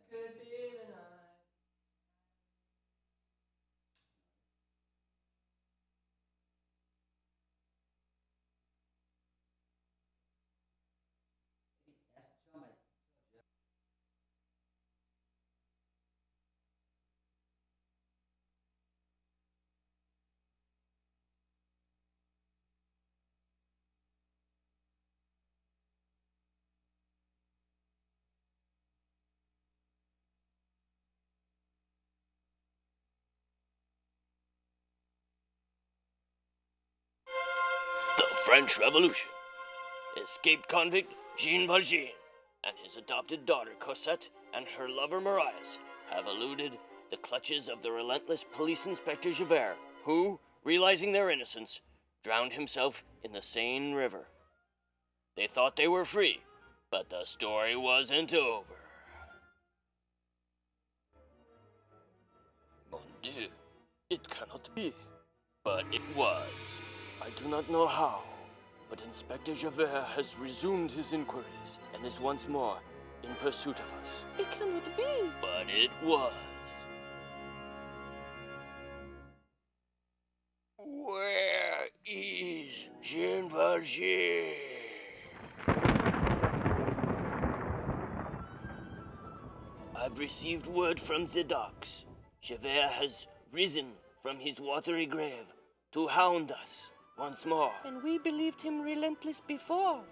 could be the night. The French Revolution. Escaped convict Jean Valjean and his adopted daughter Cosette and her lover Marius have eluded the clutches of the relentless police inspector Javert, who, realizing their innocence, drowned himself in the Seine River. They thought they were free, but the story wasn't over. Mon Dieu, it cannot be. But it was. I do not know how, but Inspector Javert has resumed his inquiries and is once more in pursuit of us. It cannot be. But it was. Where is Jean Valjean? I've received word from the docks. Javert has risen from his watery grave to hound us once more. And we believed him relentless before.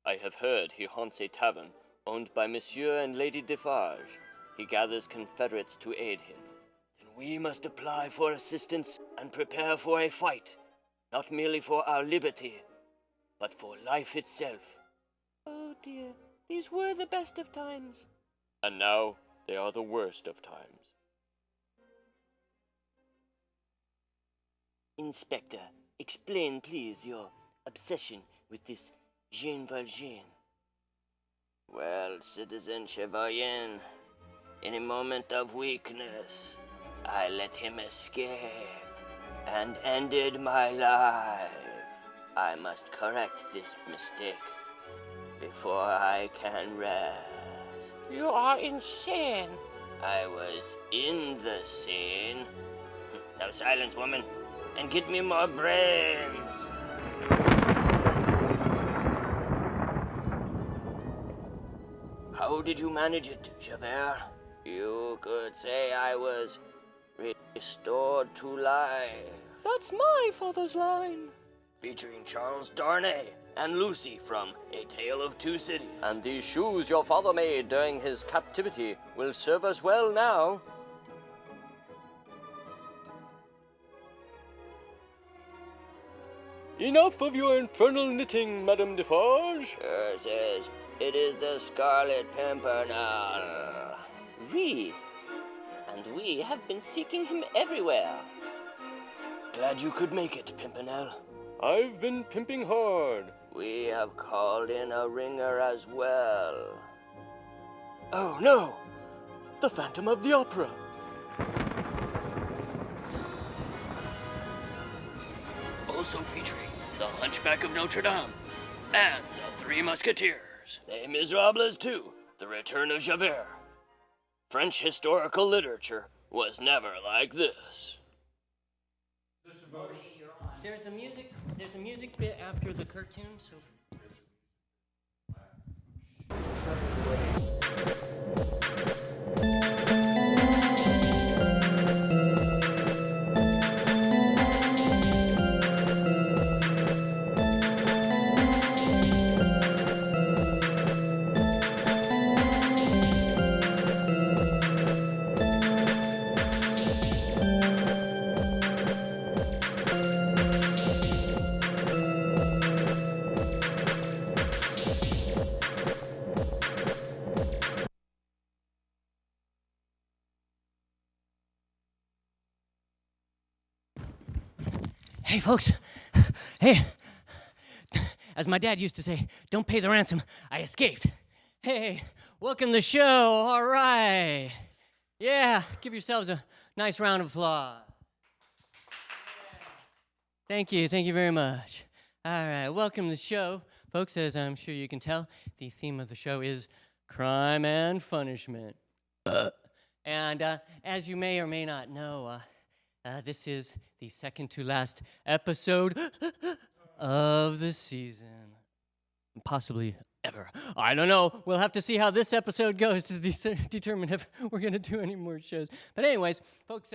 I have heard he haunts a tavern owned by Monsieur and Lady Defarge. He gathers confederates to aid him. Then we must apply for assistance and prepare for a fight, not merely for our liberty, but for life itself. Oh dear, these were the best of times. And now they are the worst of times. Inspector, explain please your obsession with this Jean Valjean. Well, Citizen Chevalier, in a moment of weakness, I let him escape and ended my life. I must correct this mistake before I can rest. You are insane. I was in the scene. Now silence, woman, and get me more brains. How did you manage it, Javert? You could say I was restored to life. That's my father's line. Featuring Charles Darnay and Lucy from A Tale of Two Cities. And these shoes your father made during his captivity will serve us well now. Enough of your infernal knitting, Madame Defarge. Sure says it is the Scarlet Pimpernel. We have been seeking him everywhere. Glad you could make it, Pimpernel. I've been pimping hard. We have called in a ringer as well. Oh no! The Phantom of the Opera! Also featuring the Hunchback of Notre Dame and the Three Musketeers. Les Miserables 2, The Return of Javert. French historical literature was never like this. There's a music bit after the cartoon, so... Hey, folks. Hey. As my dad used to say, don't pay the ransom. I escaped. Hey, welcome to the show. All right. Yeah, give yourselves a nice round of applause. Thank you very much. All right, welcome to the show. folks, as I'm sure you can tell, the theme of the show is crime and punishment. And as you may or may not know, this is the second to last episode of the season. Possibly ever. I don't know. We'll have to see how this episode goes to determine if we're going to do any more shows. But anyways, folks,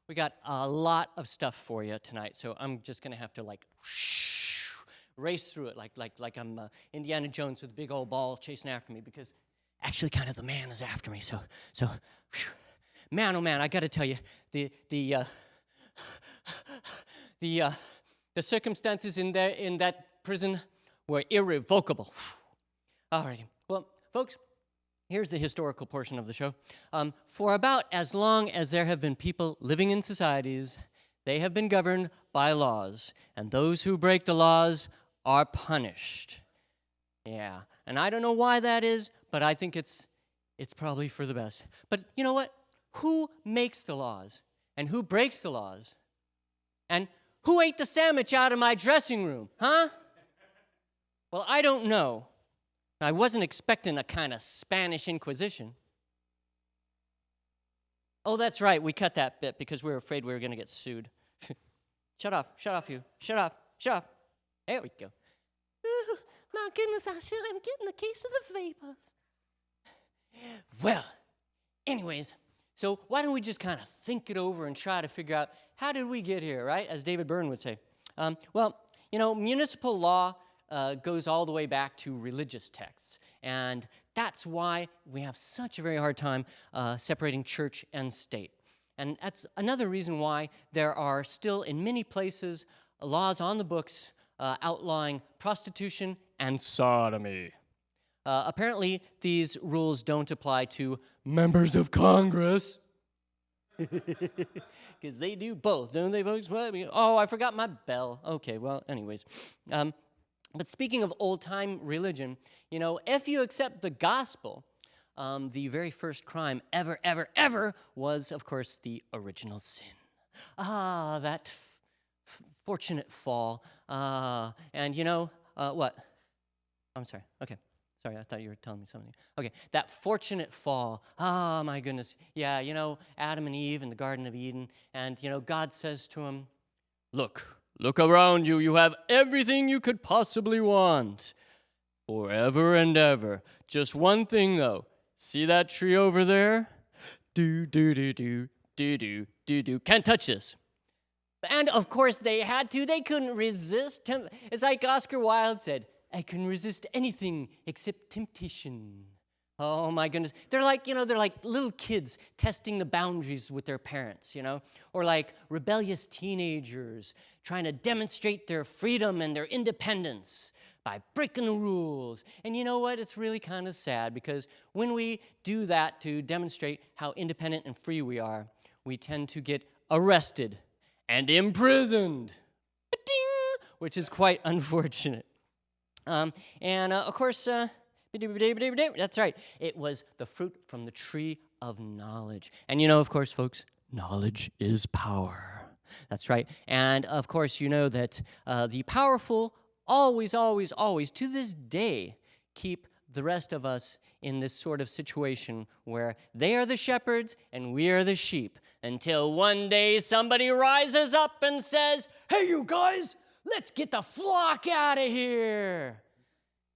we got a lot of stuff for you tonight, so I'm just going to have to race through it like I'm Indiana Jones with a big old ball chasing after me, because actually kind of the man is after me. So man, oh man, I got to tell you, the circumstances in that prison were irrevocable. Alrighty, well, folks, here's the historical portion of the show. For about as long as there have been people living in societies, they have been governed by laws, and those who break the laws are punished. Yeah, and I don't know why that is, but I think it's probably for the best. But you know what? Who makes the laws? And who breaks the laws? And who ate the sandwich out of my dressing room, huh? Well, I don't know. I wasn't expecting a kind of Spanish Inquisition. Oh, that's right, we cut that bit because we were afraid we were going to get sued. Shut off, you. Shut off. There we go. Oh, my goodness, I sure am getting a case of the vapors. Well, anyways, so why don't we just kind of think it over and try to figure out how did we get here, right? As David Byrne would say. Well, you know, municipal law goes all the way back to religious texts. And that's why we have such a very hard time separating church and state. And that's another reason why there are still, in many places, laws on the books outlawing prostitution and sodomy. Apparently, these rules don't apply to members of Congress. Because they do both, don't they, folks? Oh, I forgot my bell. Okay, well, anyways. But speaking of old-time religion, you know, if you accept the gospel, the very first crime ever was, of course, the original sin. Ah, that fortunate fall. And you know, what? I'm sorry. Okay. Sorry, I thought you were telling me something. Okay, that fortunate fall. Ah, my goodness. Yeah, you know, Adam and Eve in the Garden of Eden. And, you know, God says to him, Look around you. You have everything you could possibly want. Forever and ever. Just one thing, though. See that tree over there? Do. Can't touch this. And, of course, they had to. They couldn't resist. It's like Oscar Wilde said, I can resist anything except temptation. Oh, my goodness. They're like little kids testing the boundaries with their parents, you know? Or like rebellious teenagers trying to demonstrate their freedom and their independence by breaking the rules. And you know what? It's really kind of sad, because when we do that to demonstrate how independent and free we are, we tend to get arrested and imprisoned, which is quite unfortunate. Of course, that's right. It was the fruit from the tree of knowledge. And you know, of course, folks, knowledge is power. That's right. And of course, you know that the powerful always, to this day, keep the rest of us in this sort of situation where they are the shepherds and we are the sheep, until one day somebody rises up and says, hey, you guys, let's get the flock out of here.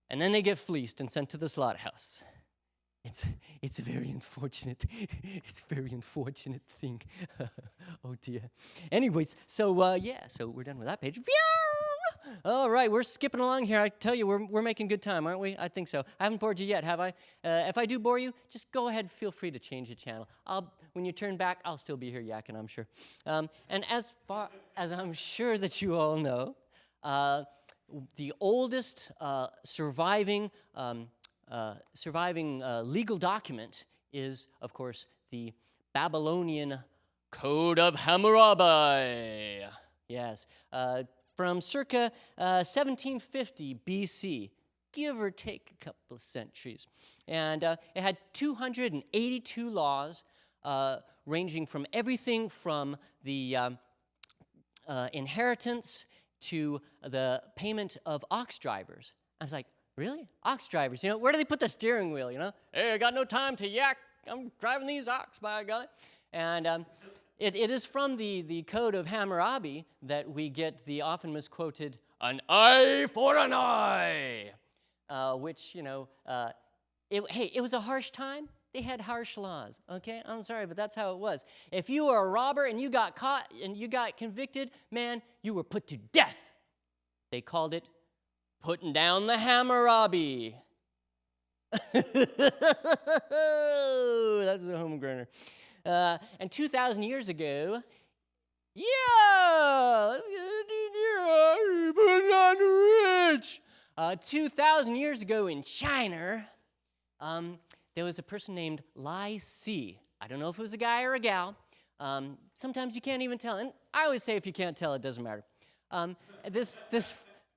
And then they get fleeced and sent to the slaughterhouse. It's a very unfortunate. It's a very unfortunate thing. Oh dear. Anyways, so we're done with that page. All right, we're skipping along here. I tell you, we're making good time, aren't we? I think so. I haven't bored you yet, have I? If I do bore you, just go ahead. Feel free to change the channel. When you turn back, I'll still be here yakking, I'm sure. And as far as I'm sure that you all know, the oldest surviving legal document is, of course, the Babylonian Code of Hammurabi. Yes, from circa 1750 BC, give or take a couple of centuries. And it had 282 laws, ranging from everything from the inheritance to the payment of ox drivers. I was like, really? Ox drivers, where do they put the steering wheel, Hey, I got no time to yak. I'm driving these ox, by golly. And it is from the Code of Hammurabi that we get the often misquoted, an eye for an eye, which, it was a harsh time. They had harsh laws, okay? I'm sorry, but that's how it was. If you were a robber and you got caught and you got convicted, man, you were put to death. They called it putting down the Hammurabi. That's a homegrower. And 2,000 years ago, let's put on the rich. 2,000 years ago in China, there was a person named Lai Si. I don't know if it was a guy or a gal. Sometimes you can't even tell. And I always say if you can't tell, it doesn't matter. This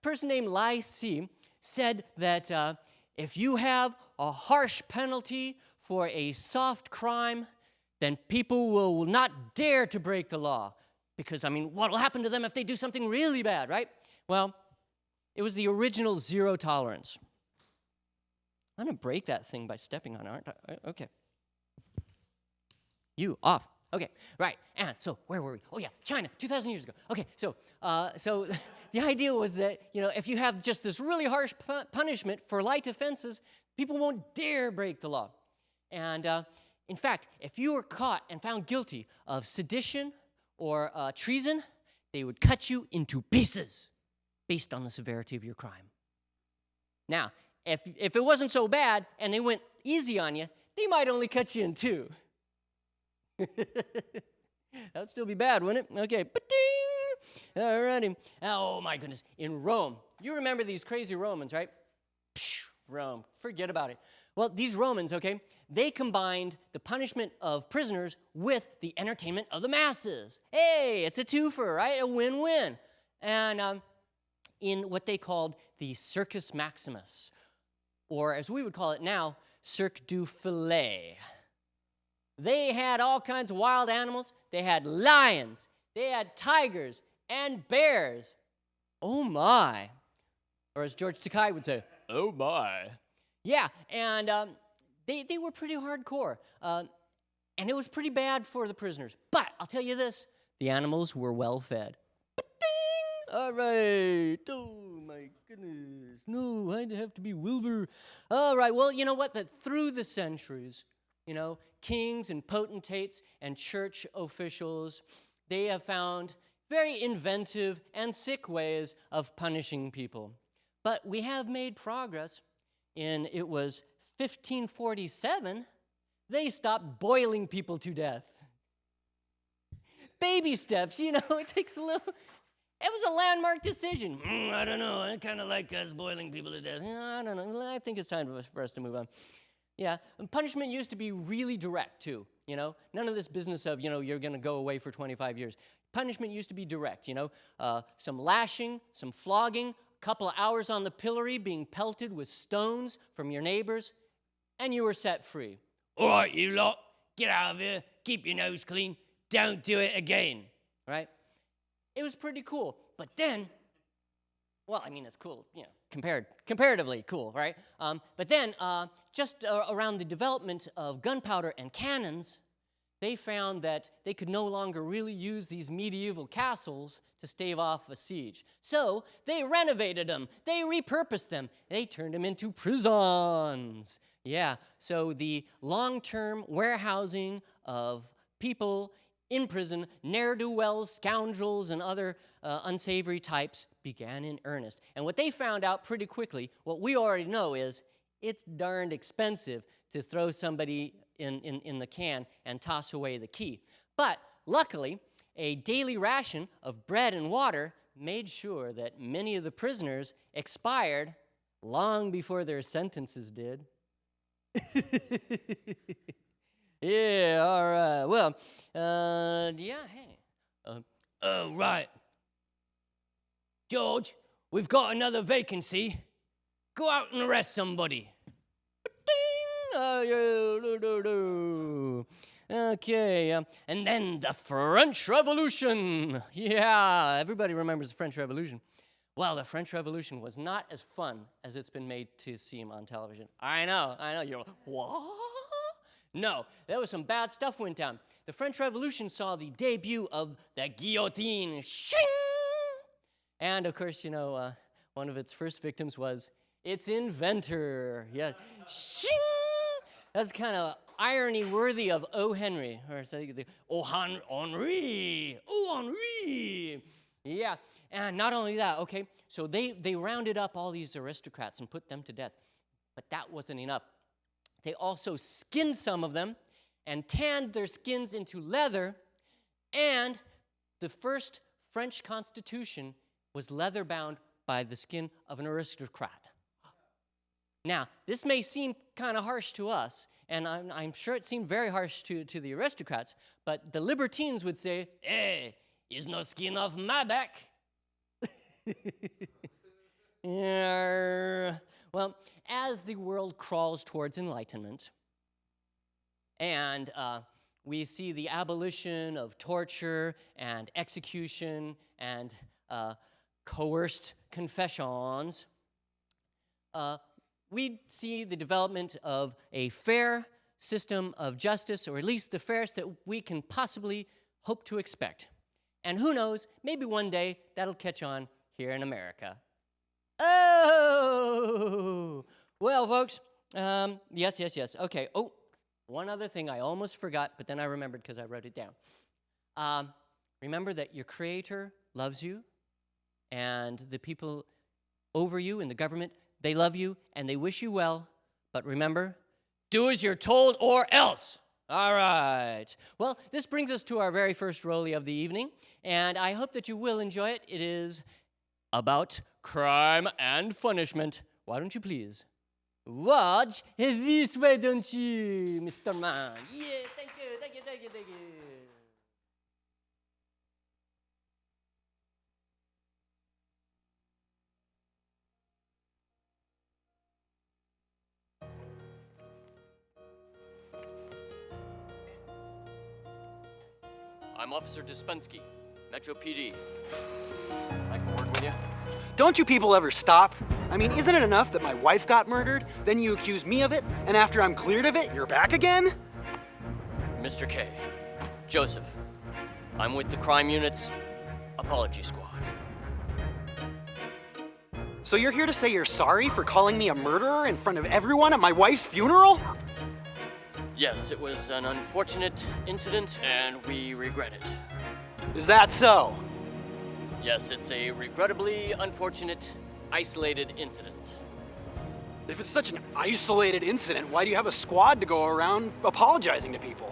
person named Lai Si said that if you have a harsh penalty for a soft crime, then people will not dare to break the law. Because, what will happen to them if they do something really bad, right? Well, it was the original zero tolerance. I'm going to break that thing by stepping on it, aren't I? Okay. You, off. Okay, right. And so where were we? Oh, yeah, China, 2,000 years ago. Okay, so the idea was that, if you have just this really harsh punishment for light offenses, people won't dare break the law. And in fact, if you were caught and found guilty of sedition or treason, they would cut you into pieces based on the severity of your crime. Now, if it wasn't so bad and they went easy on you, they might only cut you in two. That'd still be bad, wouldn't it? Okay, ba-ding! All righty. Oh, my goodness. In Rome, you remember these crazy Romans, right? Psh, Rome, forget about it. Well, these Romans, okay, they combined the punishment of prisoners with the entertainment of the masses. Hey, it's a twofer, right? A win-win. And in what they called the Circus Maximus, or as we would call it now, Cirque du Filet. They had all kinds of wild animals. They had lions. They had tigers and bears. Oh, my. Or as George Takei would say, oh, my. Yeah, and they were pretty hardcore. And it was pretty bad for the prisoners. But I'll tell you this, the animals were well fed. Ba-ding! All right. Oh, my goodness. No, I'd have to be Wilbur. All right, well, you know what? That through the centuries, kings and potentates and church officials, they have found very inventive and sick ways of punishing people. But we have made progress. It was 1547, they stopped boiling people to death. Baby steps, it takes a little. It was a landmark decision. I don't know, I kind of like us boiling people to death. I don't know, I think it's time for us to move on. Yeah, and punishment used to be really direct, too, None of this business of, you're going to go away for 25 years. Punishment used to be direct, some lashing, some flogging, a couple of hours on the pillory being pelted with stones from your neighbors, and you were set free. All right, you lot, get out of here, keep your nose clean, don't do it again, right? It was pretty cool, but then, it's cool, comparatively cool, right? But then, just around the development of gunpowder and cannons, they found that they could no longer really use these medieval castles to stave off a siege. So they renovated them, they repurposed them, they turned them into prisons. Yeah, so the long-term warehousing of people in prison, ne'er-do-wells, scoundrels, and other unsavory types began in earnest. And what they found out pretty quickly, what we already know is, it's darned expensive to throw somebody in the can and toss away the key. But luckily, a daily ration of bread and water made sure that many of the prisoners expired long before their sentences did. Yeah, all right. Well, hey. Oh, right. George, we've got another vacancy. Go out and arrest somebody. Okay, and then the French Revolution. Yeah, everybody remembers the French Revolution. Well, the French Revolution was not as fun as it's been made to seem on television. I know, you're like, what? No, there was some bad stuff went down. The French Revolution saw the debut of the guillotine. Shing! And of course, one of its first victims was its inventor. Yeah, shing! That's kind of irony worthy of O. Henry, or say Henri. Oh, Henri. Yeah, and not only that, okay, so they rounded up all these aristocrats and put them to death. But that wasn't enough. They also skinned some of them and tanned their skins into leather, and the first French Constitution was leather-bound by the skin of an aristocrat. Now, this may seem kind of harsh to us, and I'm sure it seemed very harsh to the aristocrats, but the libertines would say, hey, is no skin off my back. Yeah. Well, as the world crawls towards enlightenment, and we see the abolition of torture and execution and coerced confessions, we see the development of a fair system of justice, or at least the fairest that we can possibly hope to expect. And who knows, maybe one day that'll catch on here in America. Oh! Well, folks, yes. Okay, one other thing I almost forgot, but then I remembered because I wrote it down. Remember that your Creator loves you, and the people over you in the government, they love you, and they wish you well. But remember, do as you're told or else. All right. Well, this brings us to our very first rollie of the evening, and I hope that you will enjoy it. It is about crime and punishment. Why don't you please watch this way, don't you, Mr. Man? Yeah, thank you. I'm Officer Dispensky, Metro PD. I can work with you. Don't you people ever stop? I mean, isn't it enough that my wife got murdered, then you accuse me of it, and after I'm cleared of it, you're back again? Mr. K, Joseph, I'm with the crime unit's apology squad. So you're here to say you're sorry for calling me a murderer in front of everyone at my wife's funeral? Yes, it was an unfortunate incident, and we regret it. Is that so? Yes, it's a regrettably unfortunate, isolated incident. If it's such an isolated incident, why do you have a squad to go around apologizing to people?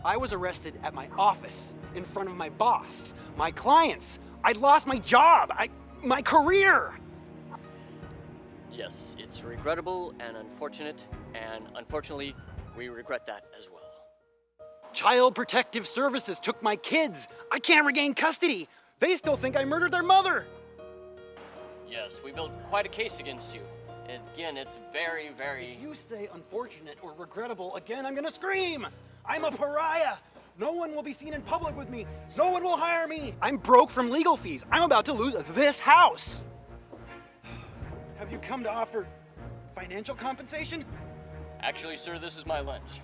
I was arrested at my office, in front of my boss, my clients. I'd lost my job, my career. Yes, it's regrettable and unfortunate, and unfortunately, we regret that as well. Child Protective Services took my kids. I can't regain custody. They still think I murdered their mother. Yes, we built quite a case against you. Again, it's very, very... If you say unfortunate or regrettable again, I'm gonna scream. I'm a pariah. No one will be seen in public with me. No one will hire me. I'm broke from legal fees. I'm about to lose this house. Have you come to offer financial compensation? Actually, sir, this is my lunch.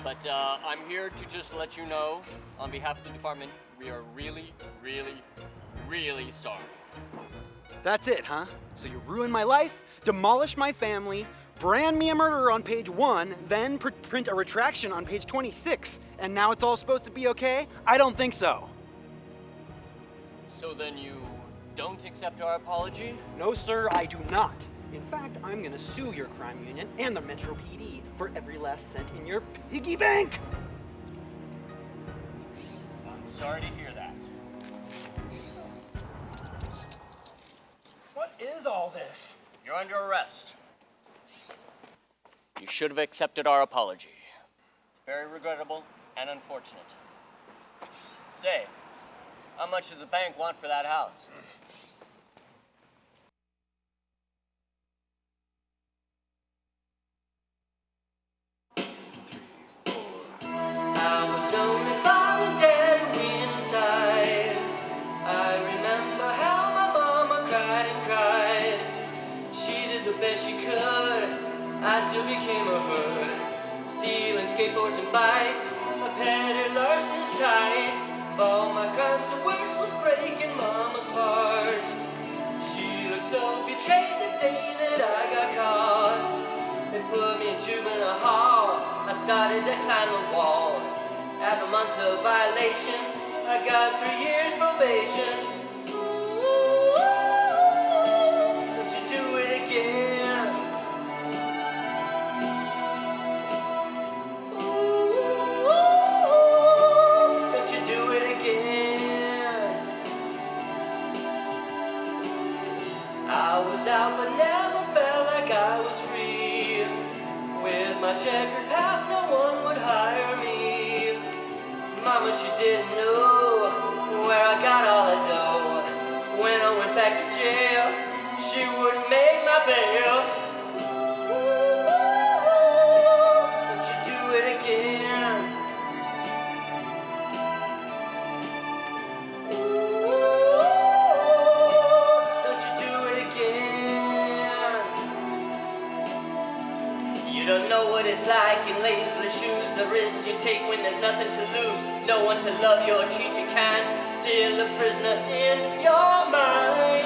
But I'm here to just let you know, on behalf of the department, we are really, really, really sorry. That's it, huh? So you ruined my life, demolish my family, brand me a murderer on page 1, then print a retraction on page 26, and now it's all supposed to be okay? I don't think so. So then you don't accept our apology? No, sir, I do not. In fact, I'm gonna sue your crime union and the Metro PD for every last cent in your piggy bank. I'm sorry to hear that. What is all this? You're under arrest. You should have accepted our apology. It's very regrettable and unfortunate. Say, how much does the bank want for that house? I was only falling dead inside. I remember how my became a hood, stealing skateboards and bikes. A petty larcen's type. All my crimes and worse was breaking Mama's heart. She looked so betrayed the day that I got caught. They put me in juvenile hall. I started to climb the wall. After months of violation, I got 3 years probation. Ooh, don't you do it again. Ooh, don't you do it again. I was out but never felt like I was free. With my checkered past, no one would hire me. Mama, she didn't know where I got all the dough. When I went back to jail, she wouldn't make my bail. Don't you do it again. Don't you do it again. You don't know what it's like in laceless shoes. The risks you take when there's nothing to lose. No one to love you or treat you kind. Still a prisoner in your mind.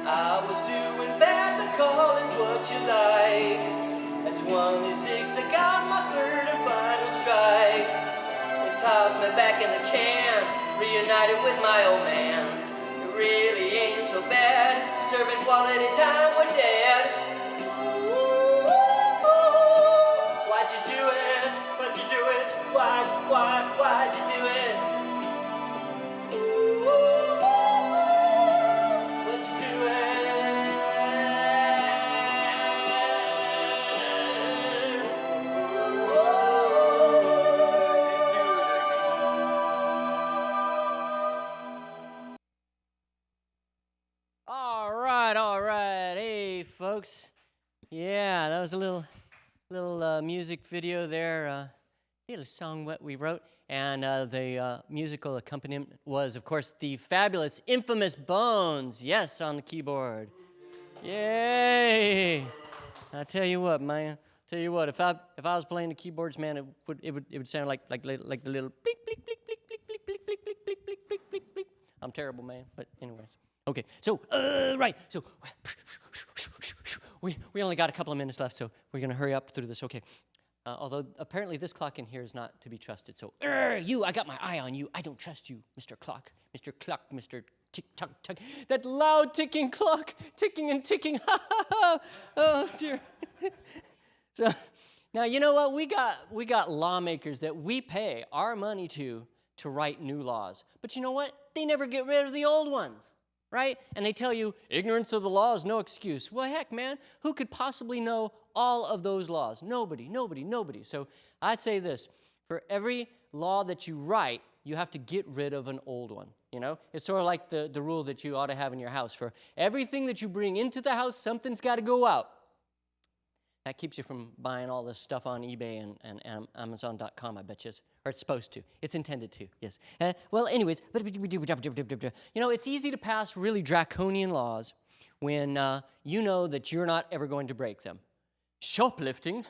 I was doing bad, but call it what you like. At 26 I got my third and final strike. They tossed me back in the can, reunited with my old man. It really ain't so bad, serving quality time with Dad. Why'd you do it? Why'd you do it? Why'd you do it? Why'd you do it? All right. Hey, folks. Yeah, that was a little music video there. Little song what we wrote, and the musical accompaniment was, of course, the fabulous, infamous Bones. Yes, on the keyboard. Yay! I tell you what, man. Tell you what, if I was playing the keyboards, man, it would sound like the little blick blick blick blick blick blick blick blick blick blick blick blick blick blick. I'm terrible, man. But anyways, okay. So right. So we only got a couple of minutes left, so we're gonna hurry up through this. Okay. Although apparently this clock in here is not to be trusted. So you, I got my eye on you. I don't trust you, Mr. Clock, Mr. Clock, Mr. Tick tock tock. That loud ticking clock, ticking and ticking. Ha ha ha! Oh dear. So now you know what? We got lawmakers that we pay our money to write new laws. But you know what? They never get rid of the old ones, right? And they tell you ignorance of the law is no excuse. Well, heck, man, who could possibly know all of those laws? Nobody. So I'd say this: for every law that you write, you have to get rid of an old one. You know, it's sort of like the rule that you ought to have in your house. For everything that you bring into the house, something's got to go out. That keeps you from buying all this stuff on eBay and Amazon.com, I bet you. Or it's supposed to. It's intended to, yes. Well, anyways, you know, it's easy to pass really draconian laws when you know that you're not ever going to break them. Shoplifting?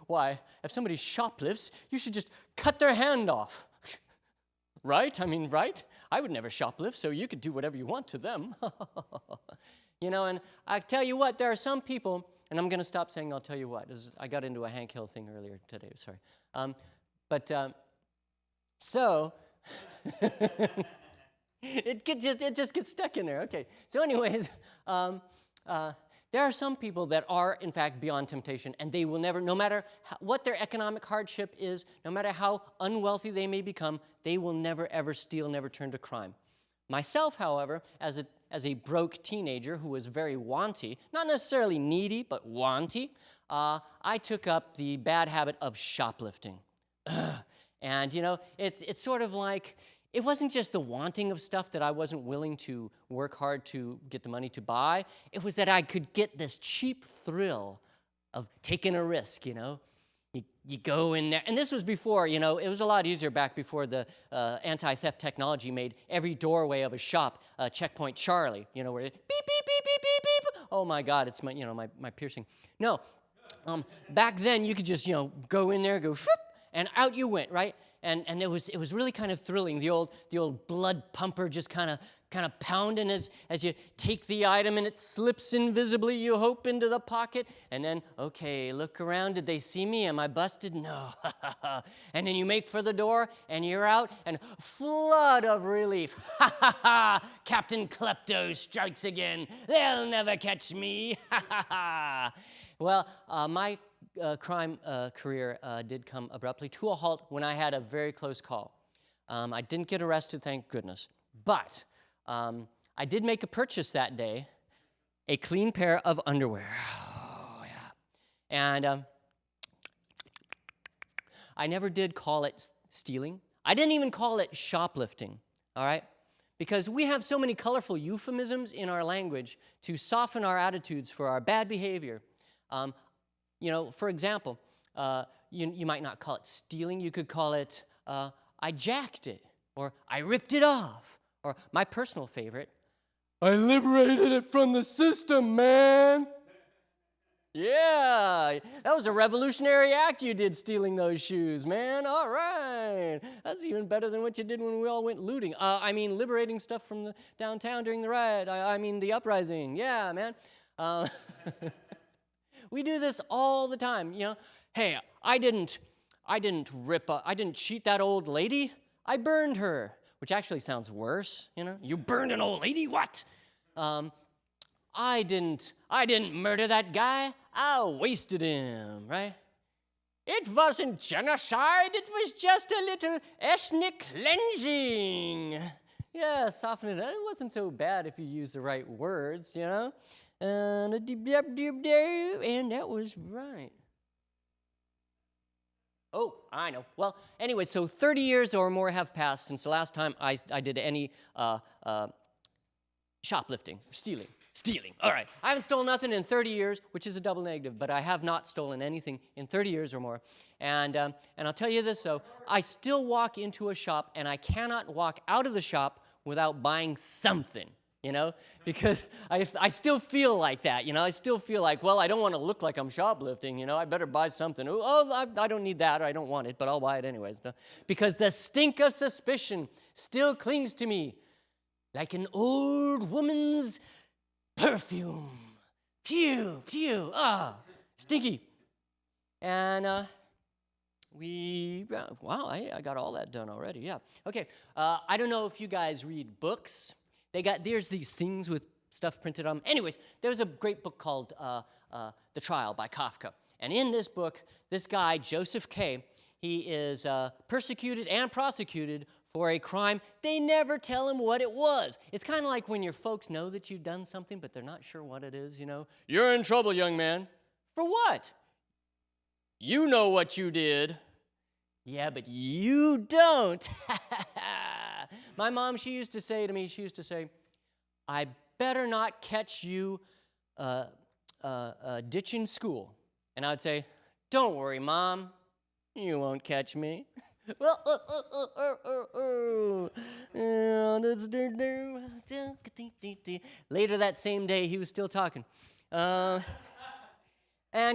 Why, if somebody shoplifts, you should just cut their hand off. Right? I mean, right? I would never shoplift, so you could do whatever you want to them. You know, and I tell you what, there are some people, and I'm going to stop saying I'll tell you what. I got into a Hank Hill thing earlier today, sorry. So, it just gets stuck in there. Okay, so anyways, there are some people that are, in fact, beyond temptation, and they will never, no matter what their economic hardship is, no matter how unwealthy they may become, they will never, ever steal, never turn to crime. Myself, however, as a broke teenager who was very wanty, not necessarily needy, but wanty, I took up the bad habit of shoplifting. And, you know, it's sort of like, it wasn't just the wanting of stuff that I wasn't willing to work hard to get the money to buy. It was that I could get this cheap thrill of taking a risk, you know. You go in there, and this was before, you know, it was a lot easier back before the anti-theft technology made every doorway of a shop Checkpoint Charlie, you know, where it beep, beep, beep, beep, beep, beep, oh my God, it's my, my piercing. No, back then you could just, go in there, go, whoop, and out you went, right? And it was really kind of thrilling. The old blood pumper just kind of pounding as you take the item and it slips invisibly, you hope, into the pocket. And then, okay, look around. Did they see me? Am I busted? No. And then you make for the door and you're out, and flood of relief. Captain Klepto strikes again. They'll never catch me. Well, my crime career did come abruptly to a halt when I had a very close call. I didn't get arrested, thank goodness. But I did make a purchase that day, a clean pair of underwear. Oh, yeah. And I never did call it stealing. I didn't even call it shoplifting, all right? Because we have so many colorful euphemisms in our language to soften our attitudes for our bad behavior. For example, you might not call it stealing. You could call it, I jacked it, or I ripped it off, or my personal favorite, I liberated it from the system, man. Yeah, that was a revolutionary act you did, stealing those shoes, man. All right. That's even better than what you did when we all went looting. Liberating stuff from the downtown during the riot. The uprising. Yeah, man. We do this all the time, Hey, I didn't cheat that old lady. I burned her, which actually sounds worse, You burned an old lady? What? I didn't murder that guy. I wasted him, right? It wasn't genocide. It was just a little ethnic cleansing. Yeah, soften it up. It wasn't so bad if you use the right words, And that was right. Oh, I know. Well, anyway, so 30 years or more have passed since the last time I did any shoplifting, stealing. All right. I haven't stolen nothing in 30 years, which is a double negative, but I have not stolen anything in 30 years or more. And I'll tell you this, though. I still walk into a shop, and I cannot walk out of the shop without buying something, because I still feel like that, I still feel like, well, I don't want to look like I'm shoplifting, I better buy something. Oh, I don't need that, or I don't want it, but I'll buy it anyways. Because the stink of suspicion still clings to me like an old woman's perfume. Pew, pew, stinky. And wow, I got all that done already, yeah. Okay, I don't know if you guys read books. There's these things with stuff printed on them. Anyways, there's a great book called The Trial by Kafka. And in this book, this guy, Joseph K., he is persecuted and prosecuted for a crime. They never tell him what it was. It's kind of like when your folks know that you've done something, but they're not sure what it is, You're in trouble, young man. For what? You know what you did. Yeah, but you don't. My mom, she used to say to me, I better not catch you ditching school. And I'd say, don't worry, Mom, you won't catch me. Later that same day, he was still talking. And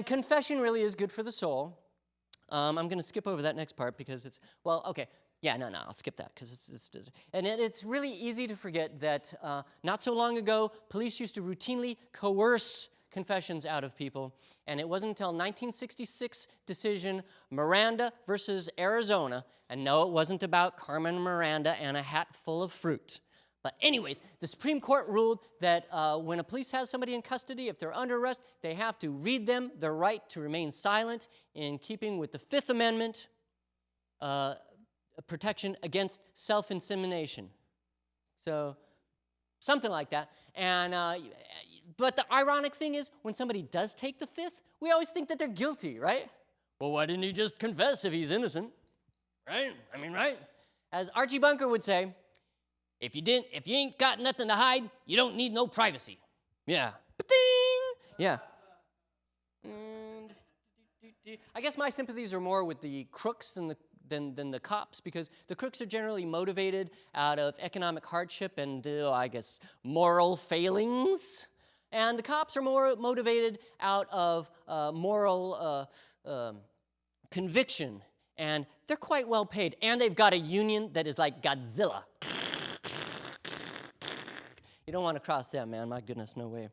confession really is good for the soul. I'm going to skip over that next part because okay. Yeah, no, I'll skip that because it's really easy to forget that not so long ago, police used to routinely coerce confessions out of people, and it wasn't until 1966 decision Miranda versus Arizona, and no, it wasn't about Carmen Miranda and a hat full of fruit. But anyways, the Supreme Court ruled that when a police has somebody in custody, if they're under arrest, they have to read them their right to remain silent in keeping with the Fifth Amendment protection against self-insemination. So something like that. And but the ironic thing is, when somebody does take the Fifth, we always think that they're guilty, right? Well, why didn't he just confess if he's innocent? Right? Right? As Archie Bunker would say, if you ain't got nothing to hide, you don't need no privacy. Yeah. Ba-ding! Yeah. And I guess my sympathies are more with the crooks than the cops, because the crooks are generally motivated out of economic hardship and, I guess, moral failings. And the cops are more motivated out of moral conviction, and they're quite well paid. And they've got a union that is like Godzilla. You don't want to cross them, man. My goodness, no way.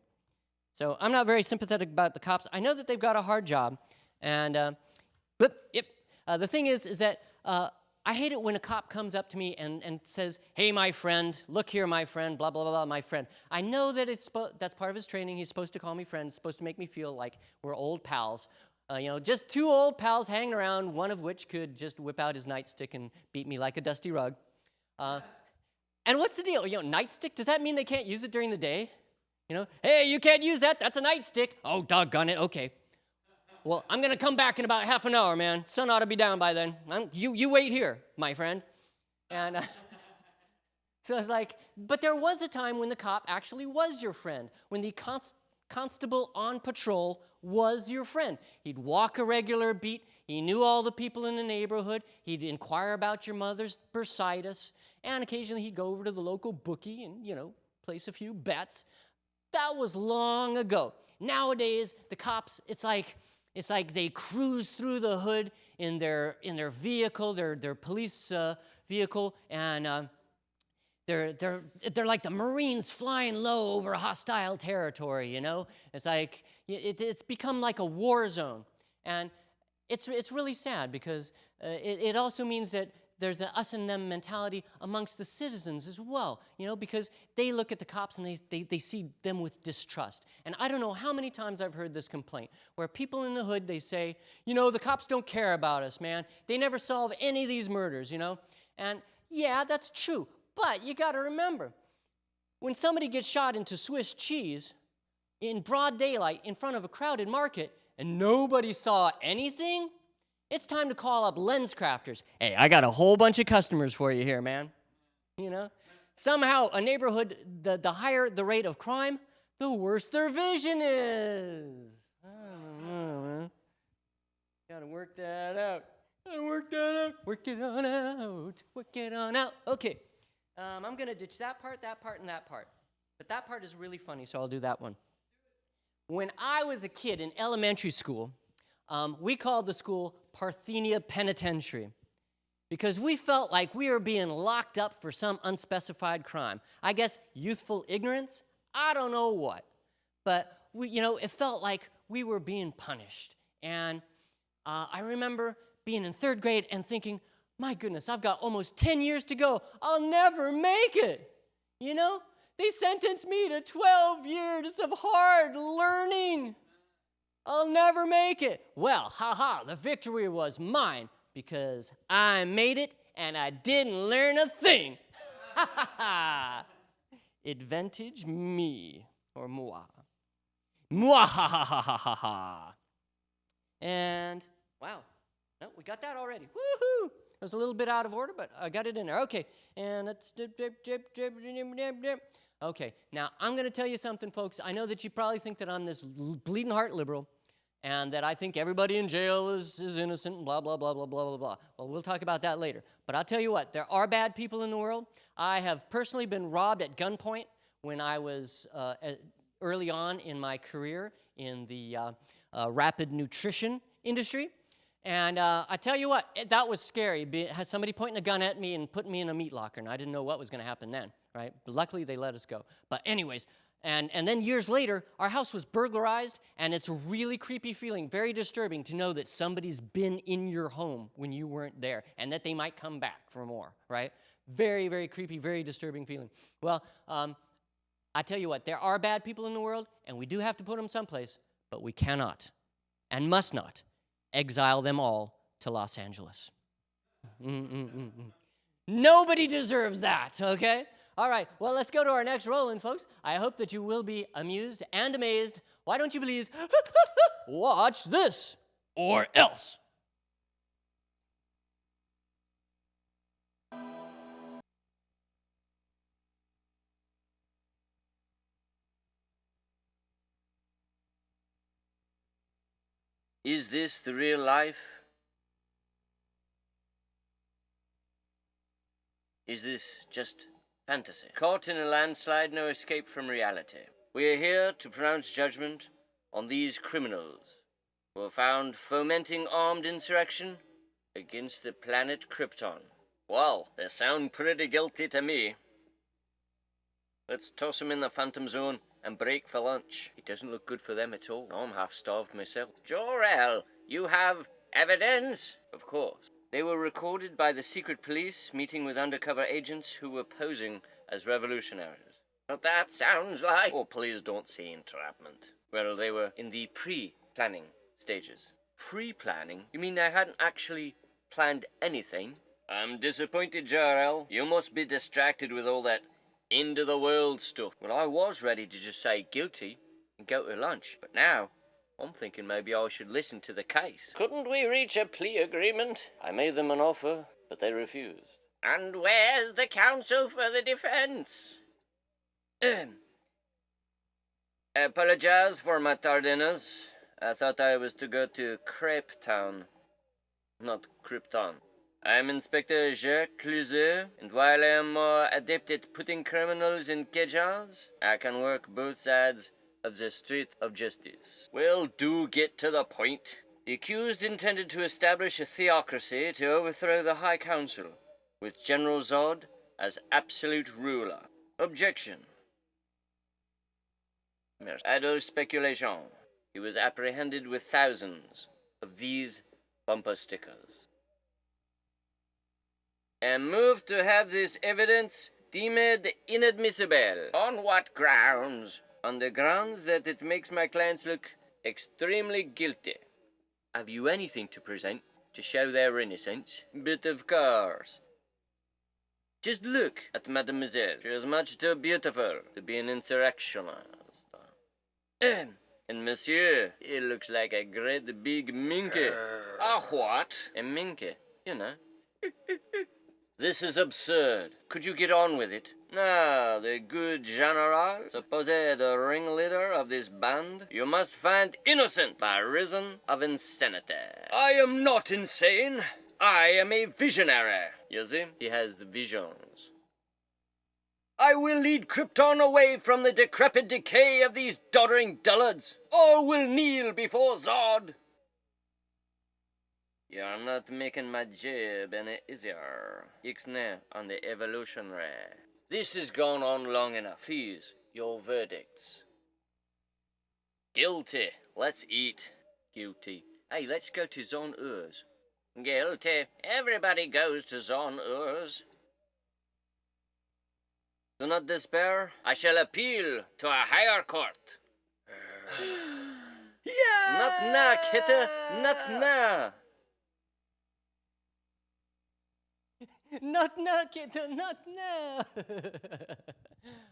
So I'm not very sympathetic about the cops. I know that they've got a hard job, and the thing is that I hate it when a cop comes up to me and says, "Hey, my friend, look here, my friend, blah, blah, blah, blah, my friend." I know that that's part of his training. He's supposed to call me friend, supposed to make me feel like we're old pals. Just two old pals hanging around, one of which could just whip out his nightstick and beat me like a dusty rug. And what's the deal? Nightstick, does that mean they can't use it during the day? Hey, you can't use that. That's a nightstick. Oh, doggone it. Okay. Well, I'm going to come back in about half an hour, man. Sun ought to be down by then. You wait here, my friend. And so it's like, but there was a time when the cop actually was your friend, when the constable on patrol was your friend. He'd walk a regular beat. He knew all the people in the neighborhood. He'd inquire about your mother's bursitis. And occasionally he'd go over to the local bookie and, place a few bets. That was long ago. Nowadays, the cops, it's like they cruise through the hood in their vehicle, their police vehicle, and they're like the Marines flying low over hostile territory. It's like it's become like a war zone, and it's really sad because it also means that there's an us and them mentality amongst the citizens as well, because they look at the cops and they see them with distrust. And I don't know how many times I've heard this complaint where people in the hood, they say, the cops don't care about us, man. They never solve any of these murders, And yeah, that's true. But you got to remember, when somebody gets shot into Swiss cheese in broad daylight in front of a crowded market and nobody saw anything, it's time to call up lens crafters. Hey, I got a whole bunch of customers for you here, man. Somehow a neighborhood, the higher the rate of crime, the worse their vision is. I don't know, man. Gotta work that out. Work it on out. Work it on out. Okay. I'm gonna ditch that part, and that part. But that part is really funny, so I'll do that one. When I was a kid in elementary school, we called the school Parthenia Penitentiary because we felt like we were being locked up for some unspecified crime. I guess youthful ignorance? I don't know what. But, it felt like we were being punished. And I remember being in third grade and thinking, my goodness, I've got almost 10 years to go. I'll never make it. They sentenced me to 12 years of hard learning. I'll never make it. Well, the victory was mine because I made it and I didn't learn a thing. Advantage me, or moi. Mwahahahaha. And, wow, no, we got that already. Woohoo! It was a little bit out of order, but I got it in there. Okay, and let's Okay, now I'm going to tell you something, folks. I know that you probably think that I'm this bleeding heart liberal, and that I think everybody in jail is innocent, and blah, blah, blah, blah, blah, blah, blah. Well, we'll talk about that later. But I'll tell you what, there are bad people in the world. I have personally been robbed at gunpoint when I was early on in my career in the rapid nutrition industry. And I tell you what, that was scary. Had somebody pointing a gun at me and putting me in a meat locker, and I didn't know what was going to happen then, right? But luckily, they let us go. But anyways, and then years later, our house was burglarized, and it's a really creepy feeling, very disturbing to know that somebody's been in your home when you weren't there, and that they might come back for more, right? Very, very creepy, very disturbing feeling. Well, I tell you what, there are bad people in the world, and we do have to put them someplace, but we cannot and must not exile them all to Los Angeles. Nobody deserves that, okay? All right, well, let's go to our next roll-in, folks. I hope that you will be amused and amazed. Why don't you please watch this, or else? Is this the real life? Is this just fantasy? Caught in a landslide, no escape from reality. We are here to pronounce judgment on these criminals who are found fomenting armed insurrection against the planet Krypton. Well, they sound pretty guilty to me. Let's toss them in the Phantom Zone and break for lunch. It doesn't look good for them at all. I'm half-starved myself. Jor-El, you have evidence? Of course. They were recorded by the secret police meeting with undercover agents who were posing as revolutionaries. But that sounds like... Oh, please don't say entrapment. Well, they were in the pre-planning stages. Pre-planning? You mean they hadn't actually planned anything? I'm disappointed, Jor-El. You must be distracted with all that end-of-the-world stuff. Well, I was ready to just say guilty and go to lunch. But now, I'm thinking maybe I should listen to the case. Couldn't we reach a plea agreement? I made them an offer, but they refused. And where's the counsel for the defense? Apologize for my tardiness. I thought I was to go to Crepe Town, not Krypton. I'm Inspector Jacques Cluzet, and while I am more adept at putting criminals in cages, I can work both sides of the street of justice. Well, do get to the point. The accused intended to establish a theocracy to overthrow the High Council, with General Zod as absolute ruler. Objection. Idle speculation. He was apprehended with thousands of these bumper stickers. And moved to have this evidence deemed inadmissible. On what grounds? On the grounds that it makes my clients look extremely guilty. Have you anything to present to show their innocence? But of course. Just look at Mademoiselle. She is much too beautiful to be an insurrectionist. And Monsieur, he looks like a great big minky. A what? A minky, you know. This is absurd. Could you get on with it? No, the good general, supposed ringleader of this band, you must find innocent by reason of insanity. I am not insane. I am a visionary. You see, he has the visions. I will lead Krypton away from the decrepit decay of these doddering dullards. All will kneel before Zod. You're not making my job any easier. Ixnay on the evolutionary. This has gone on long enough. Please, your verdicts. Guilty. Let's eat. Guilty. Hey, let's go to Zone Urs. Guilty. Everybody goes to Zone Urs. Do not despair. I shall appeal to a higher court. Yeah! Not now, Kitta. Not now. Not now, kid, not now.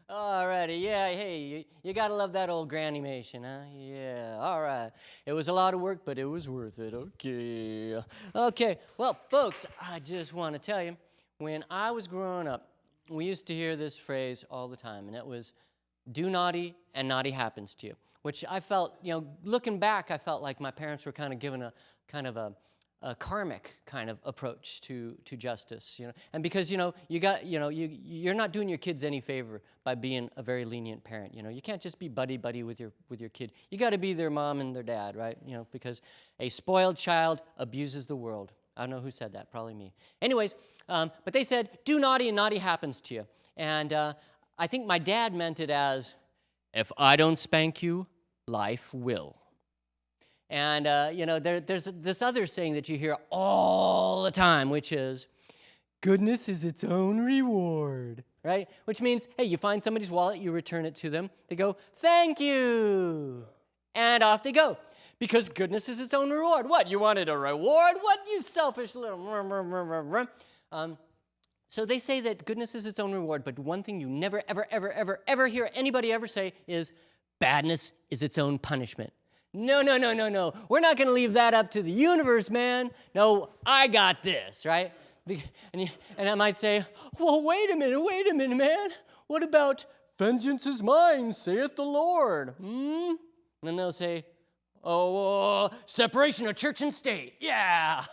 Alrighty, yeah, hey, you gotta love that old granimation, huh? Yeah, alright. It was a lot of work, but it was worth it, okay. Okay, well, folks, I just want to tell you, when I was growing up, we used to hear this phrase all the time, and it was, do naughty and naughty happens to you, which I felt, looking back, I felt like my parents were kind of given a karmic kind of approach to justice, and because you're not doing your kids any favor by being a very lenient parent. You can't just be buddy with your kid. You got to be their mom and their dad, right? Because a spoiled child abuses the world. I don't know who said that, probably me. Anyways, but they said do naughty and naughty happens to you, and I think my dad meant it as, if I don't spank you, life will. And, there's this other saying that you hear all the time, which is, goodness is its own reward, right? Which means, hey, you find somebody's wallet, you return it to them, they go, thank you, and off they go. Because goodness is its own reward. What, you wanted a reward? What, you selfish little... So they say that goodness is its own reward, but one thing you never, ever hear anybody ever say is, badness is its own punishment. No. We're not going to leave that up to the universe, man. No, I got this, right? And I might say, well, wait a minute, man. What about vengeance is mine, saith the Lord? And then they'll say, oh, separation of church and state. Yeah.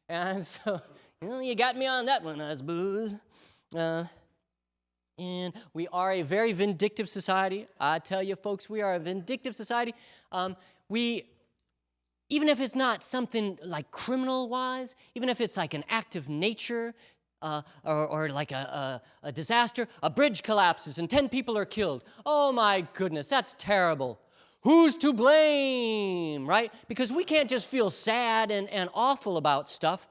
And so, you got me on that one, I suppose. And we are a very vindictive society. I tell you, folks, we are a vindictive society. Even if it's not something like criminal-wise, even if it's like an act of nature, or like a disaster, a bridge collapses and 10 people are killed. Oh my goodness, that's terrible. Who's to blame, right? Because we can't just feel sad and awful about stuff.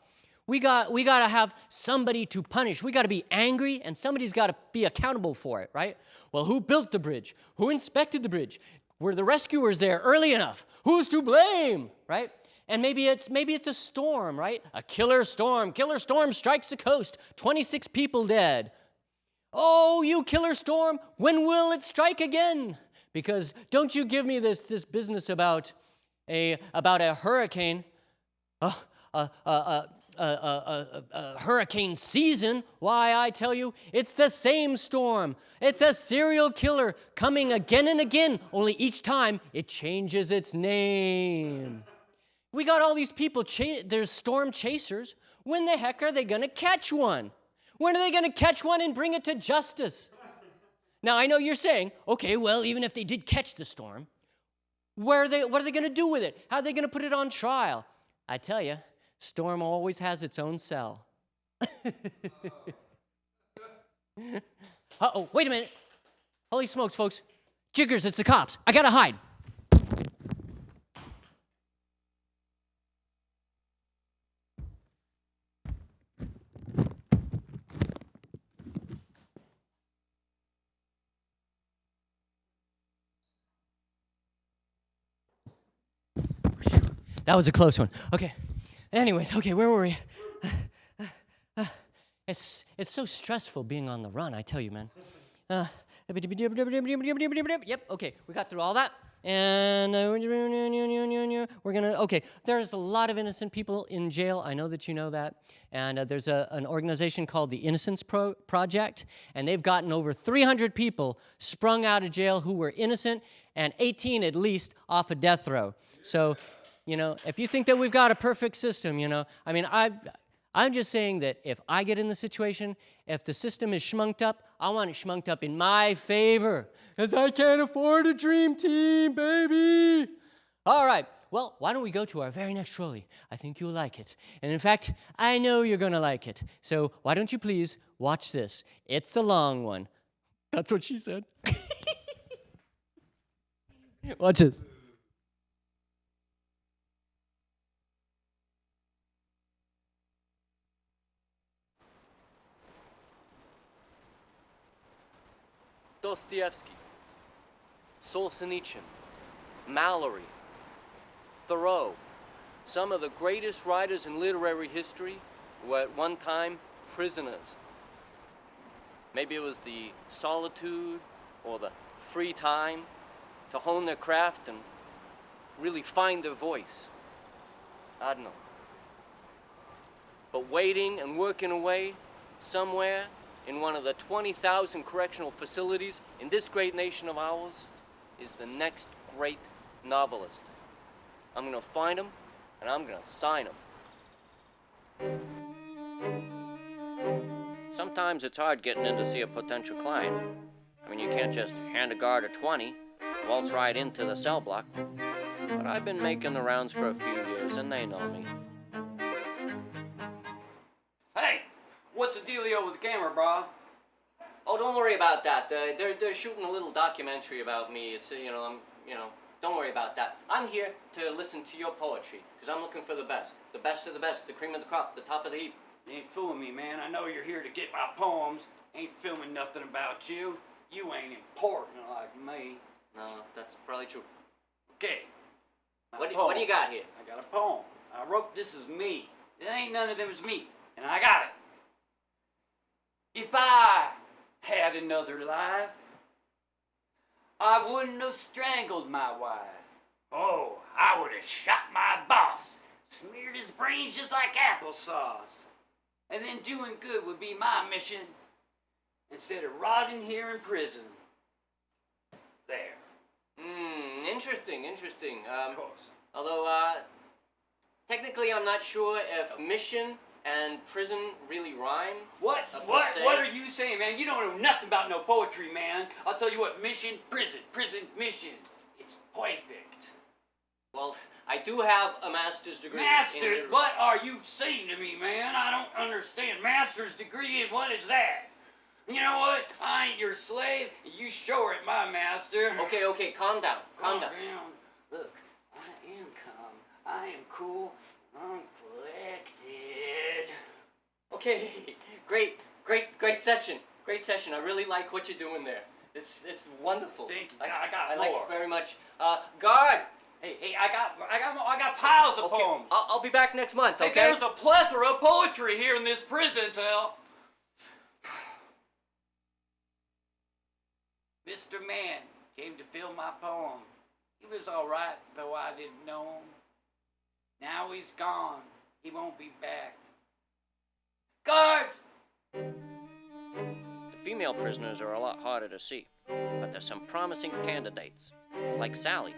We got to have somebody to punish. We got to be angry, and somebody's got to be accountable for it, right? Well, who built the bridge? Who inspected the bridge? Were the rescuers there early enough? Who's to blame, right? And maybe it's a storm, right? A killer storm. Killer storm strikes the coast. 26 people dead. Oh, you killer storm, when will it strike again? Because don't you give me this business about a hurricane. Hurricane season. Why, I tell you, it's the same storm. It's a serial killer coming again and again, only each time it changes its name. We got all these people, there's storm chasers. When the heck are they going to catch one? When are they going to catch one and bring it to justice? Now, I know you're saying, okay, well, even if they did catch the storm, what are they going to do with it? How are they going to put it on trial? I tell you, storm always has its own cell. Uh-oh, wait a minute. Holy smokes, folks. Jiggers, it's the cops. I got to hide. That was a close one. Okay. Anyways, okay, where were we? It's so stressful being on the run, I tell you, man. Yep, okay, we got through all that. And we're gonna, okay, there's a lot of innocent people in jail. I know that you know that. And there's an organization called the Innocence Project, and they've gotten over 300 people sprung out of jail who were innocent, and 18 at least off a death row. So, you know, if you think that we've got a perfect system, you know, I mean, I'm just saying that if I get in the situation, if the system is schmunked up, I want it schmunked up in my favor, because I can't afford a dream team, baby. All right, well, why don't we go to our very next trolley? I think you'll like it. And in fact, I know you're going to like it. So why don't you please watch this? It's a long one. That's what she said. Watch this. Dostoevsky, Solzhenitsyn, Mallory, Thoreau, some of the greatest writers in literary history were at one time prisoners. Maybe it was the solitude or the free time to hone their craft and really find their voice. I don't know. But waiting and working away somewhere in one of the 20,000 correctional facilities in this great nation of ours is the next great novelist. I'm gonna find him, and I'm gonna sign him. Sometimes it's hard getting in to see a potential client. I mean, you can't just hand a guard a 20, waltz right into the cell block. But I've been making the rounds for a few years, and they know me. Hey! What's the dealio with the camera, brah? Oh, don't worry about that. They're shooting a little documentary about me. It's don't worry about that. I'm here to listen to your poetry because I'm looking for the best of the best, the cream of the crop, the top of the heap. You ain't fooling me, man. I know you're here to get my poems. Ain't filming nothing about you. You ain't important like me. No, that's probably true. Okay. What do you got here? I got a poem. I wrote This Is Me. It ain't none of them is me, and I got it. If I had another life, I wouldn't have strangled my wife. Oh, I would have shot my boss, smeared his brains just like applesauce. And then doing good would be my mission, instead of rotting here in prison. There. Interesting. Of course. Although, technically I'm not sure if mission and prison really rhyme? What per se? are you saying, man? You don't know nothing about no poetry, man. I'll tell you what, mission, prison, mission. It's perfect. Well, I do have a master's degree. Master, what are you saying to me, man? I don't understand. Master's degree, and what is that? You know what? I ain't your slave. You sure ain't my master. Okay, calm down. Calm down. Look, I am calm. I am cool. I'm collected. Okay, great session. Great session. I really like what you're doing there. It's wonderful. Thank you. I I like more. it very much. Guard. Hey, I got piles of Okay, poems. I'll be back next month. Hey, Okay. there's a plethora of poetry here in this prison cell. Mr. Man came to fill my poem. He was all right, though I didn't know him. Now he's gone. He won't be back. Guards! The female prisoners are a lot harder to see, but there's some promising candidates, like Sally.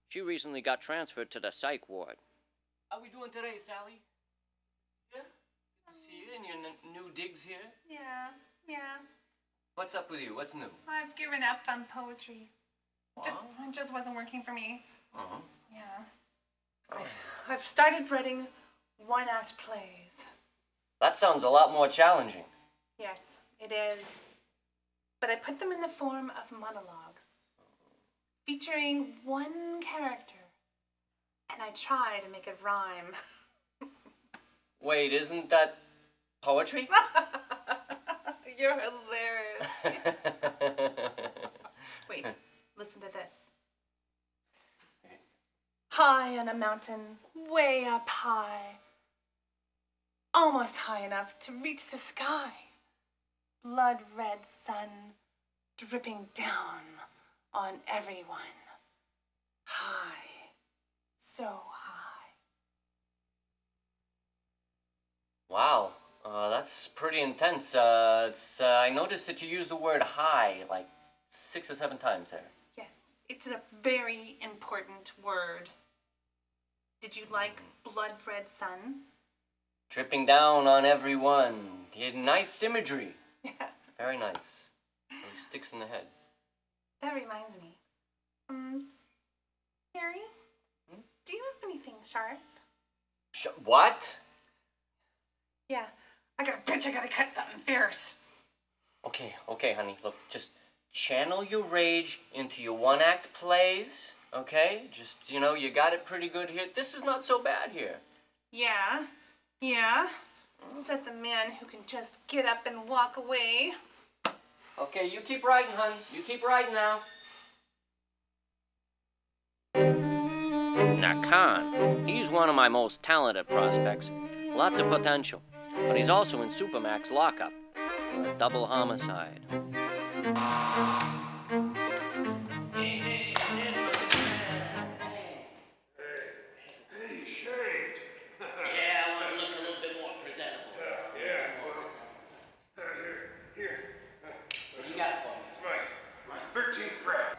She recently got transferred to the psych ward. How we doing today, Sally? Yeah? Good to see you in your new digs here. Yeah. What's up with you? What's new? I've given up on poetry. It Wow. just wasn't working for me. Uh-huh. Yeah. I've started writing one-act plays. That sounds a lot more challenging. Yes, it is. But I put them in the form of monologues, featuring one character. And I try to make it rhyme. Wait, isn't that poetry? You're hilarious. Wait, listen to this. High on a mountain, way up high, almost high enough to reach the sky. Blood-red sun dripping down on everyone. High, so high. Wow, that's pretty intense. I noticed that you used the word high like 6 or 7 times there. Yes, it's a very important word. Did you like blood-red sun? Dripping down on everyone. You had nice imagery. Yeah. Very nice. Really sticks in the head. That reminds me. Harry? Do you have anything sharp? What? Yeah, I gotta cut something fierce. Okay, honey. Look, just channel your rage into your one-act plays, okay? Just, you got it pretty good here. This is not so bad here. Yeah. Said the man who can just get up and walk away. Okay, you keep writing, hon. You keep writing now. Now, Khan, he's one of my most talented prospects. Lots of potential, but he's also in Supermax lockup for a double homicide. Hey, you shaved. Yeah, I want to look a little bit more presentable. Yeah. Well, here. What do you got for me? It's my 13th prep.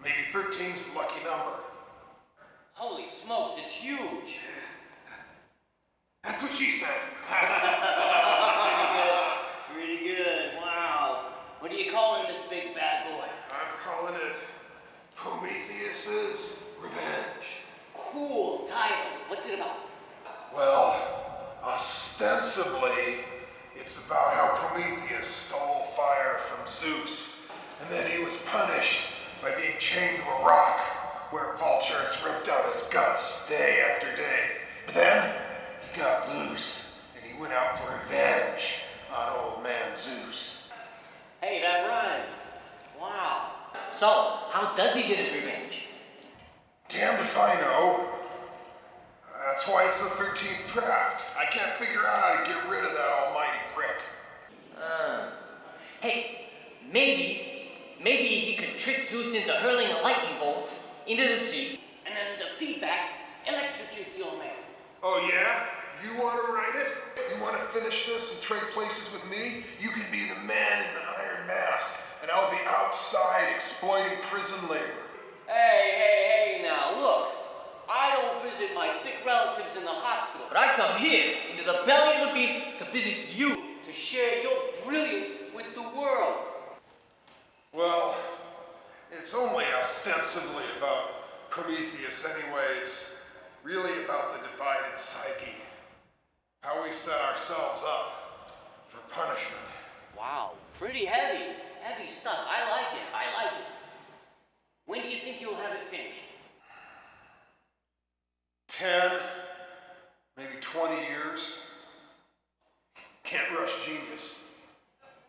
Maybe 13's the lucky number. Holy smokes, it's huge. That's what she said. Pretty good. Wow. What are you calling this big bad boy? I'm calling it Prometheus's Revenge. Cool title. What's it about? Well, ostensibly, it's about how Prometheus stole fire from Zeus, and then he was punished by being chained to a rock, where vultures ripped out his guts day after day. But then, he got loose, and he went out for revenge on old man Zeus. Hey, that rhymes. Wow. So, how does he get his revenge? Damned if I know. That's why it's the 13th draft. I can't figure out how to get rid of that almighty prick. Hey, maybe he could trick Zeus into hurling a lightning bolt into the sea, and then the feedback electrocutes the old man. Oh yeah? You want to write it? You want to finish this and trade places with me? You can be the man in the iron mask, and I'll be outside exploiting prison labor. Hey, now look. I don't visit my sick relatives in the hospital, but I come here into the belly of the beast to visit you, to share your brilliance with the world. Well, it's only ostensibly about Prometheus anyway. It's really about the divided psyche. How we set ourselves up for punishment. Wow, pretty heavy stuff. I like it. When do you think you'll have it finished? 10, maybe 20 years. Can't rush genius.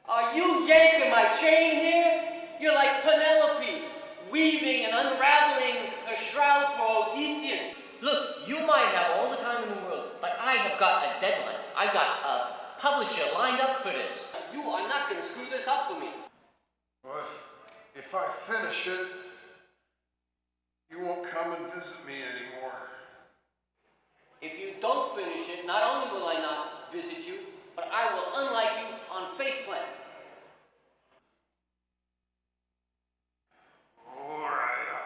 Are you yanking my chain here? You're like Penelope, weaving and unraveling a shroud for Odysseus. Look, you might have all the time in the world, but I have got a deadline. I got a publisher lined up for this. You are not going to screw this up for me. Well, if I finish it, you won't come and visit me anymore. If you don't finish it, not only will I not visit you, but I will unlike you on faceplant. All right,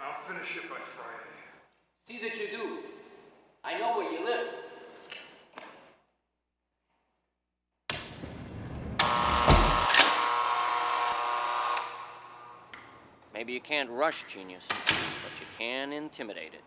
I'll finish it by Friday. See that you do. I know where you live. Maybe you can't rush genius, but you can intimidate it.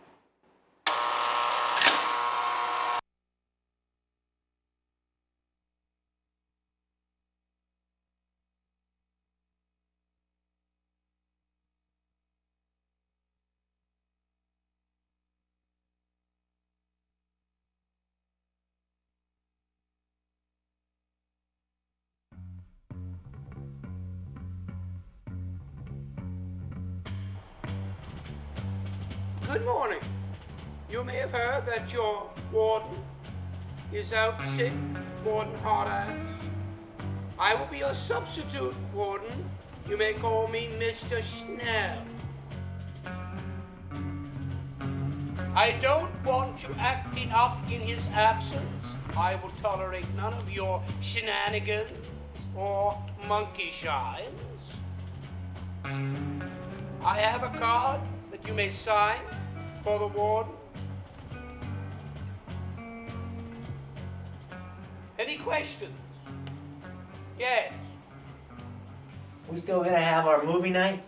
Good morning. You may have heard that your warden is out sick, Warden Hardass. I will be your substitute, Warden. You may call me Mr. Snell. I don't want you acting up in his absence. I will tolerate none of your shenanigans or monkey shines. I have a card that you may sign for the warden. Any questions? Yes. We still gonna have our movie night?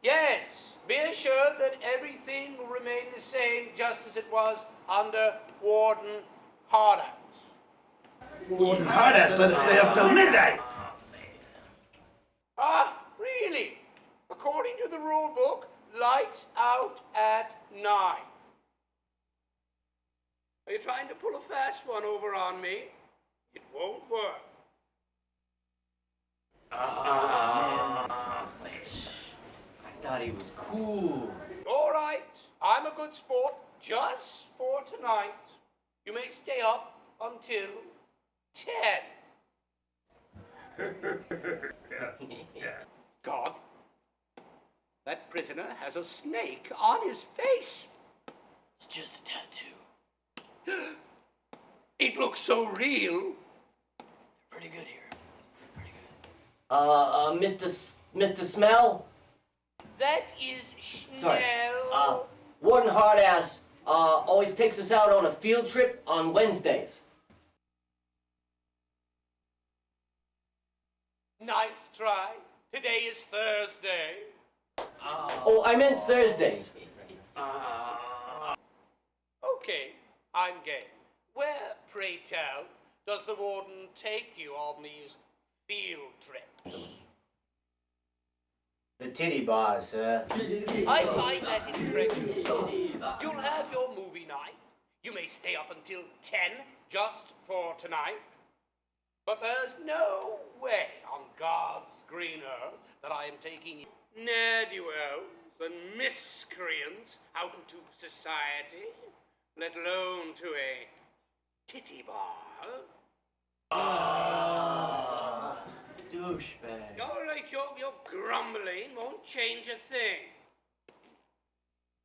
Yes. Be assured that everything will remain the same just as it was under Warden Hardass. Warden Hardass let us stay up till midnight. Ah, really? According to the rule book, lights out at 9. Are you trying to pull a fast one over on me? It won't work. I thought he was cool. All right, I'm a good sport just for tonight. You may stay up until 10. God, that prisoner has a snake on his face. It's just a tattoo. It looks so real. Pretty good here. Pretty good. Mr. Smell? That is Schnell. Sorry. Warden Hardass always takes us out on a field trip on Wednesdays. Nice try. Today is Thursday. Oh, I meant Thursdays. Okay, I'm game. Where, pray tell, does the warden take you on these field trips? The titty bar, sir. I find that incredible. You'll have your movie night. You may stay up until 10 just for tonight. But there's no way on God's green earth that I am taking you ne'er-do-wells and miscreants out into society, let alone to a titty bar. Douchebag. All right, your grumbling won't change a thing.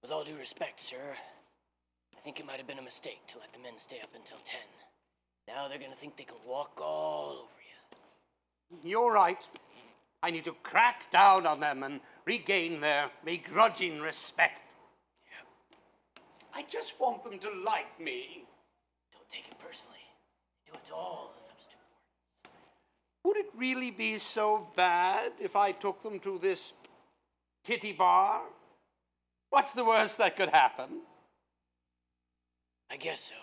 With all due respect, sir, I think it might have been a mistake to let the men stay up until 10. Now they're gonna think they can walk all over you. You're right. I need to crack down on them and regain their begrudging respect. I just want them to like me. Don't take it personally. Do it to all the substitute wardens. Would it really be so bad if I took them to this titty bar? What's the worst that could happen? I guess so.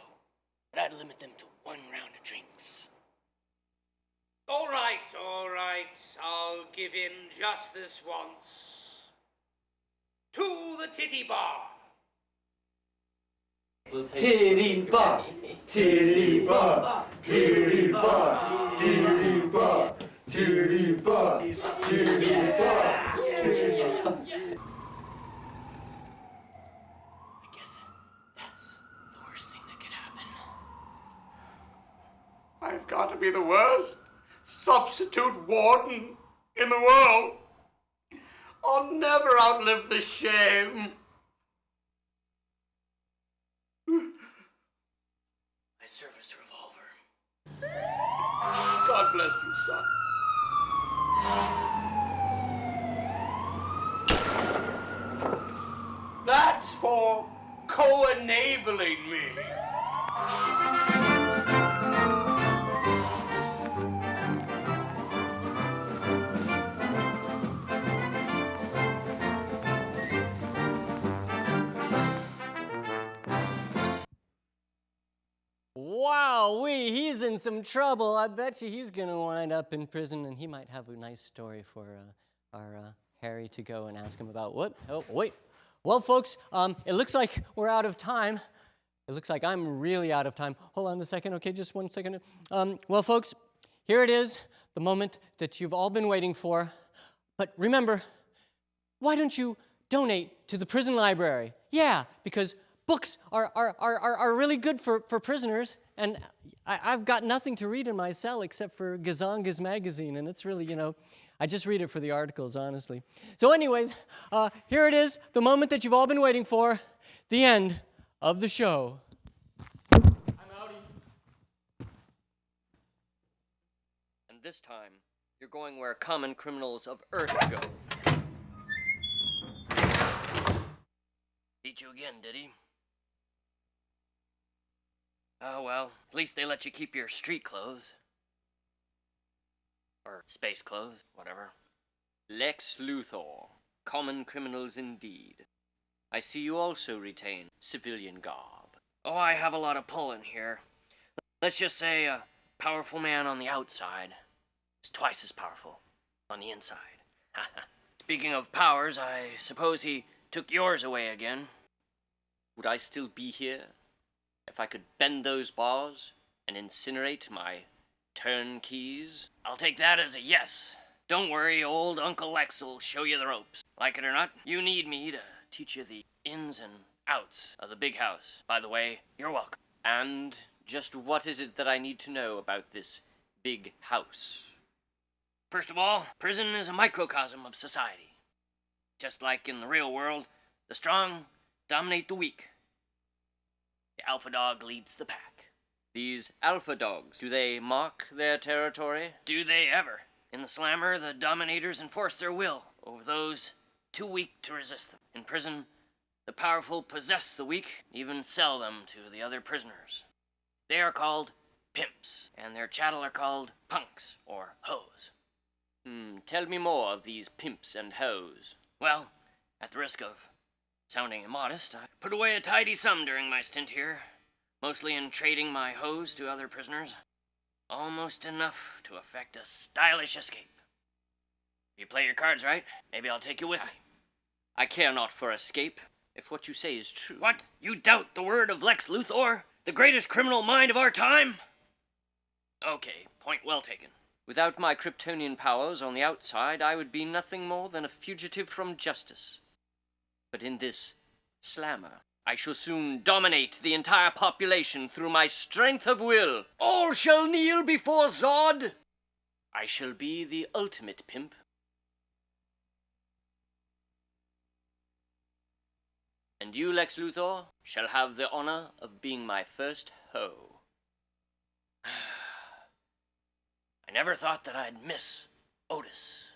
But I'd limit them to 1 round of drinks. All right. I'll give in just this once. To the titty bar. Titty bar, titty bar, titty bar, titty bar, titty bar, titty bar. I guess that's the worst thing that could happen. I've got to be the worst substitute warden in the world. I'll never outlive the shame. My service revolver. God bless you, son. That's for co-enabling me. Wow-wee, he's in some trouble. I bet you he's gonna wind up in prison, and he might have a nice story for our Harry to go and ask him about. What? Oh, wait. Well, folks, it looks like we're out of time. It looks like I'm really out of time. Hold on a second, okay, just 1 second. Well, folks, here it is, the moment that you've all been waiting for. But remember, why don't you donate to the prison library? Yeah, because books are really good for prisoners, and I've got nothing to read in my cell except for Gazanga's magazine, and it's really, I just read it for the articles, honestly. So anyways, here it is, the moment that you've all been waiting for, the end of the show. I'm outie. And this time, you're going where common criminals of Earth go. Beat you again, did he? Oh well, at least they let you keep your street clothes. Or space clothes, whatever. Lex Luthor. Common criminals indeed. I see you also retain civilian garb. Oh, I have a lot of pull in here. Let's just say a powerful man on the outside is twice as powerful on the inside. Speaking of powers, I suppose he took yours away again. Would I still be here if I could bend those bars and incinerate my turnkeys? I'll take that as a yes. Don't worry, old Uncle Lex will show you the ropes. Like it or not, you need me to teach you the ins and outs of the big house. By the way, you're welcome. And just what is it that I need to know about this big house? First of all, prison is a microcosm of society. Just like in the real world, the strong dominate the weak. The alpha dog leads the pack. These alpha dogs, do they mark their territory? Do they ever? In the slammer, the dominators enforce their will over those too weak to resist them. In prison, the powerful possess the weak, even sell them to the other prisoners. They are called pimps, and their chattel are called punks, or hoes. Tell me more of these pimps and hoes. Well, at the risk of sounding immodest, I put away a tidy sum during my stint here, mostly in trading my hose to other prisoners. Almost enough to effect a stylish escape. If you play your cards right, maybe I'll take you with me. I care not for escape, if what you say is true. What? You doubt the word of Lex Luthor, the greatest criminal mind of our time? Okay, point well taken. Without my Kryptonian powers on the outside, I would be nothing more than a fugitive from justice. But in this slammer, I shall soon dominate the entire population through my strength of will. All shall kneel before Zod. I shall be the ultimate pimp. And you, Lex Luthor, shall have the honor of being my first hoe. I never thought that I'd miss Otis.